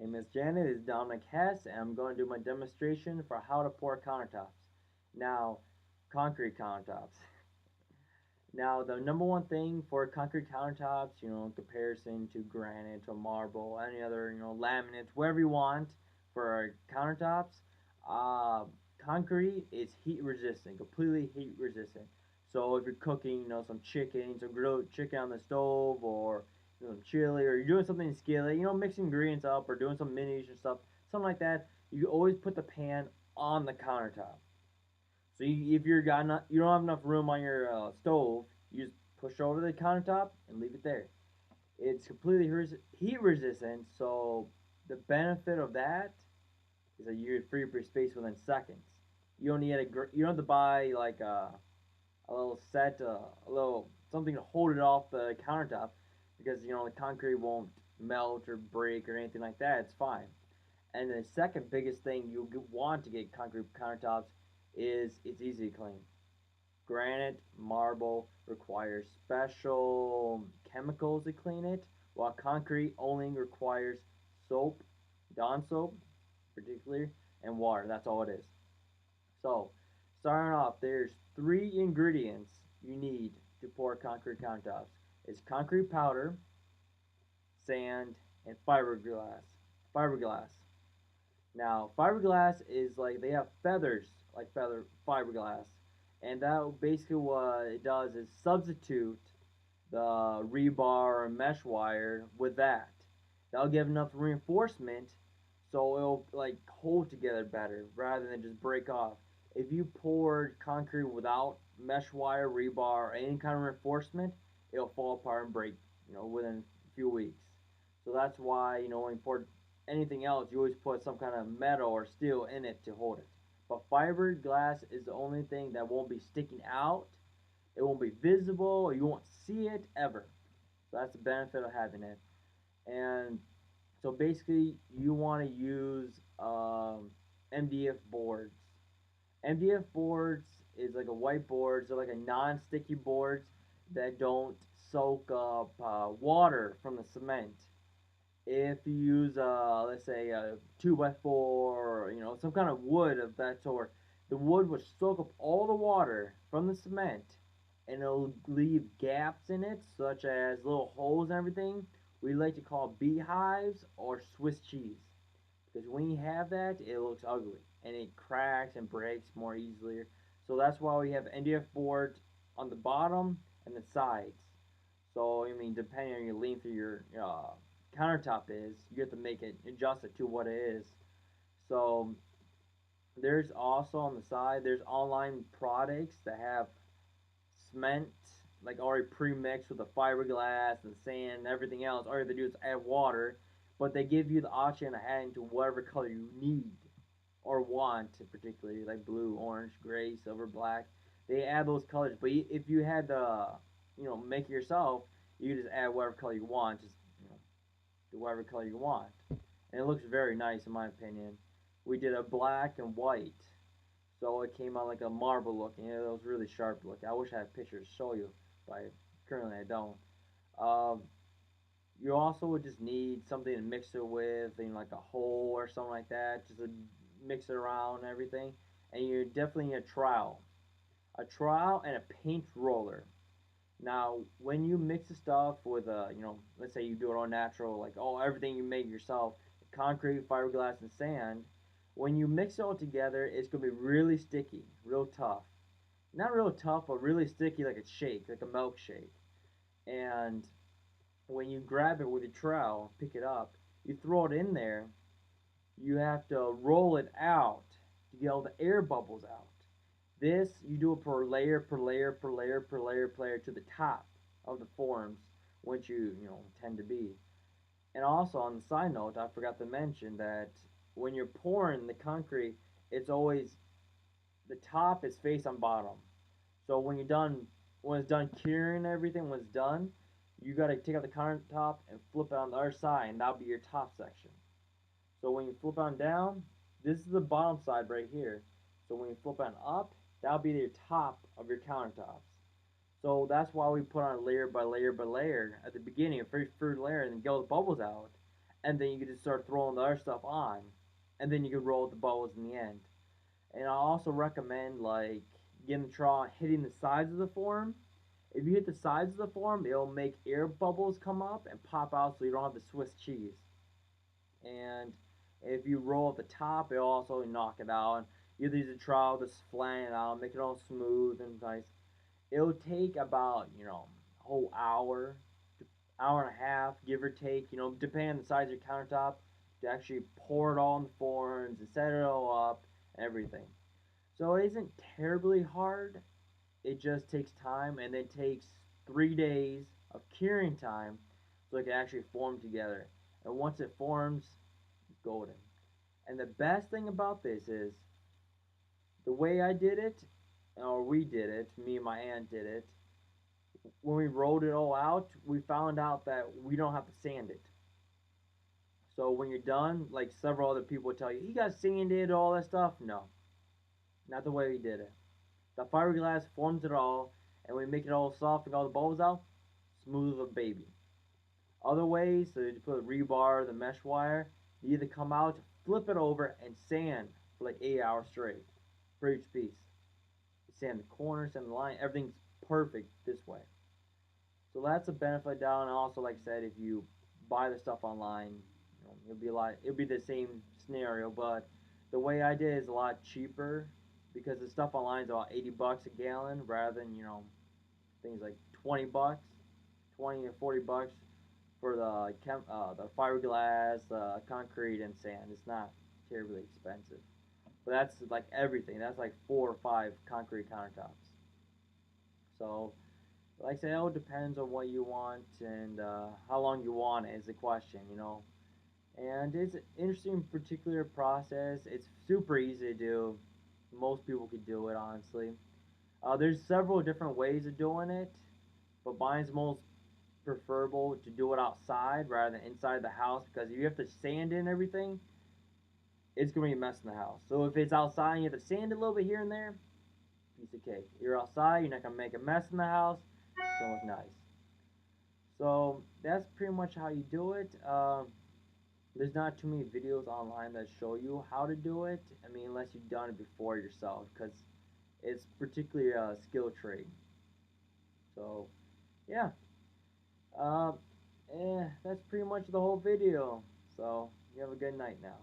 Hey, Miss Janet, it's Dominic Hess, and I'm going to do my demonstration for how to pour countertops. Now, concrete countertops. Now, the number one thing for concrete countertops, in comparison to granite or marble, any other, laminates, whatever you want for countertops, uh, concrete is heat resistant, completely heat resistant. So if you're cooking, some chicken, some grilled chicken on the stove, or some chili, or you're doing something in skillet, mixing ingredients up, or doing some minis or stuff, something like that, you always put the pan on the countertop. So if you don't have enough room on your stove, you just push it over the countertop and leave it there. It's completely heat resistant, so the benefit of that is that you free up your space within seconds. You don't have to buy like a little set, a little something to hold it off the countertop because the concrete won't melt or break or anything like that. It's fine. And the second biggest thing you want to get concrete countertops is it's easy to clean. Granite, marble requires special chemicals to clean it, while concrete only requires soap, Dawn soap, particularly, and water. That's all it is. So, starting off, there's three ingredients you need to pour concrete countertops. It's concrete powder, sand, and fiberglass. Fiberglass. Now, fiberglass is like they have feathers like feather fiberglass, and that basically what it does is substitute the rebar or mesh wire with that. That'll give enough reinforcement so it'll like hold together better rather than just break off. If you poured concrete without mesh wire, rebar, or any kind of reinforcement, it'll fall apart and break, within a few weeks. So that's why, when you pour anything else, you always put some kind of metal or steel in it to hold it. But fiberglass is the only thing that won't be sticking out. It won't be visible. You won't see it ever. So that's the benefit of having it. And so basically, you want to use MDF boards. MDF boards is like a whiteboard, so like a non-sticky boards that don't soak up water from the cement. If you use, let's say, a 2x4, or, some kind of wood of that sort, the wood will soak up all the water from the cement and it'll leave gaps in it, such as little holes and everything. We like to call beehives or Swiss cheese. Because when you have that, it looks ugly and it cracks and breaks more easily. So that's why we have MDF boards on the bottom and the sides. So I mean, depending on your length of your countertop is, you have to make it adjust it to what it is. So there's also on the side there's online products that have cement like already pre-mixed with the fiberglass and sand and everything else. All you have to do is add water, but they give you the option to add into whatever color you need or want, particularly like blue, orange, gray, silver, black. They add those colors, but if you had to, make it yourself, you just add whatever color you want. Just do whatever color you want, and it looks very nice in my opinion. We did a black and white, so it came out like a marble look, and it was really sharp looking. I wish I had pictures to show you, but currently I don't. Um, you also would just need something to mix it with, like a hole or something like that, just to mix it around and everything. And you definitely need a trowel and a paint roller. Now, when you mix the stuff with let's say you do it all natural, like everything you make yourself, concrete, fiberglass, and sand. When you mix it all together, it's gonna be really sticky, real tough. Not real tough, but really sticky, like a shake, like a milkshake. And when you grab it with your trowel, pick it up, you throw it in there. You have to roll it out to get all the air bubbles out. This you do it per layer, per layer, per layer, per layer, per layer to the top of the forms, which you tend to be. And also on the side note, I forgot to mention that when you're pouring the concrete, it's always the top is face on bottom. So when it's done curing everything, when it's done, you gotta take out the countertop and flip it on the other side, and that'll be your top section. So when you flip on down, this is the bottom side right here. So when you flip on up, that'll be your top of your countertops. So that's why we put on layer by layer by layer at the beginning, a first layer, and then get all the bubbles out. and then you can just start throwing the other stuff on, and then you can roll the bubbles in the end. And I also recommend like getting the straw, hitting the sides of the form. If you hit the sides of the form, it'll make air bubbles come up and pop out, so you don't have the Swiss cheese. And if you roll at the top, it'll also knock it out. You use a trowel to flatten it out, make it all smooth and nice. It'll take about a whole hour, hour and a half, give or take. Depending on the size of your countertop, to actually pour it all in the forms and set it all up and everything. So it isn't terribly hard. It just takes time, and it takes 3 days of curing time so it can actually form together. And once it forms, it's golden. And the best thing about this is the way I did it, or we did it, me and my aunt did it. When we rolled it all out, we found out that we don't have to sand it. So when you're done, like several other people would tell you, you got sanded, all that stuff. No, not the way we did it. The fiberglass forms it all, and we make it all soft and all the bubbles out, smooth as a baby. Other ways, so you put rebar, the mesh wire, you either come out, flip it over, and sand for like 8 hours straight for each piece. You sand the corners, sand the line, everything's perfect this way. So that's a benefit down. And also, like I said, if you buy the stuff online, it'll be the same scenario, but the way I did is a lot cheaper because the stuff online is about $80 a gallon rather than things like $20, 20 or $40 for the fiberglass, concrete, and sand. It's not terribly expensive, but that's like everything. That's like 4 or 5 concrete countertops. So, like I said, it all depends on what you want and how long you want it is the question. And it's an interesting particular process. It's super easy to do. Most people could do it, honestly. There's several different ways of doing it, but mine's most preferable to do it outside rather than inside the house because if you have to sand in everything, it's going to be a mess in the house. So if it's outside and you have to sand a little bit here and there, piece of cake. You're outside, you're not going to make a mess in the house, it's going to look nice. So that's pretty much how you do it. There's not too many videos online that show you how to do it. I mean, unless you've done it before yourself, because it's particularly a skill trade. So, yeah. Um, that's pretty much the whole video. So, you have a good night now.